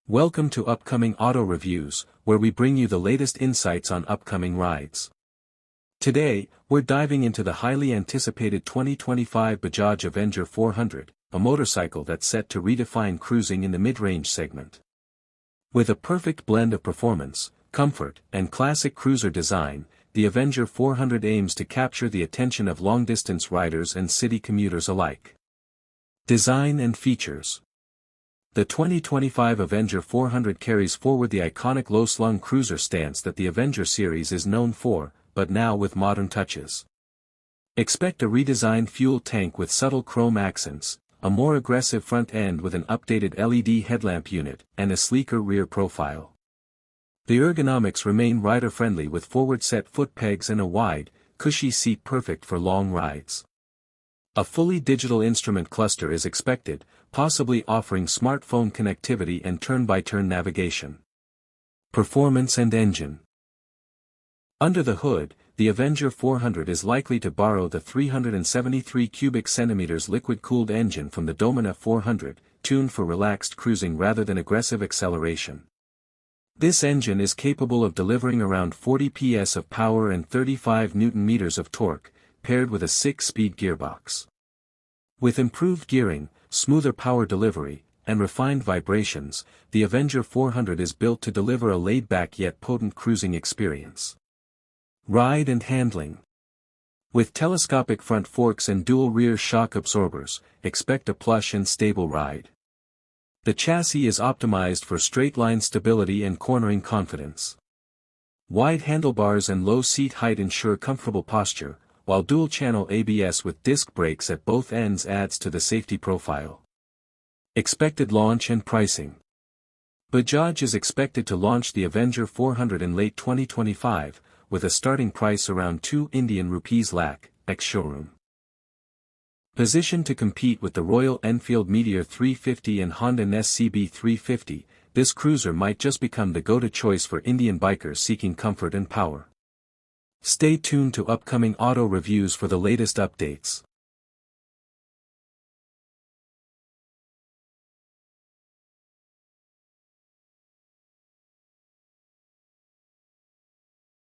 Welcome to Upcoming Auto Reviews, where we bring you the latest insights on upcoming rides. Today, we're diving into the highly anticipated 2025 Bajaj Avenger 400, a motorcycle that's set to redefine cruising in the mid-range segment. With a perfect blend of performance, comfort, and classic cruiser design, the Avenger 400 aims to capture the attention of long-distance riders and city commuters alike. Design and features. The 2025 Avenger 400 carries forward the iconic low-slung cruiser stance that the Avenger series is known for, but now with modern touches. Expect a redesigned fuel tank with subtle chrome accents, a more aggressive front end with an updated LED headlamp unit, and a sleeker rear profile. The ergonomics remain rider-friendly with forward-set foot pegs and a wide, cushy seat perfect for long rides. A fully digital instrument cluster is expected, possibly offering smartphone connectivity and turn-by-turn navigation. Performance and engine. Under the hood, the Avenger 400 is likely to borrow the 373 cubic centimeters liquid-cooled engine from the Domina 400, tuned for relaxed cruising rather than aggressive acceleration. This engine is capable of delivering around 40 PS of power and 35 Nm of torque, paired with a 6-speed gearbox. With improved gearing, smoother power delivery, and refined vibrations, the Avenger 400 is built to deliver a laid-back yet potent cruising experience. Ride and handling. With telescopic front forks and dual rear shock absorbers, expect a plush and stable ride. The chassis is optimized for straight-line stability and cornering confidence. Wide handlebars and low seat height ensure comfortable posture, while dual-channel ABS with disc brakes at both ends adds to the safety profile. Expected launch and pricing. Bajaj is expected to launch the Avenger 400 in late 2025, with a starting price around 2 Indian rupees lakh, ex-showroom. Positioned to compete with the Royal Enfield Meteor 350 and Honda NS CB 350, this cruiser might just become the go-to choice for Indian bikers seeking comfort and power. Stay tuned to upcoming auto reviews for the latest updates.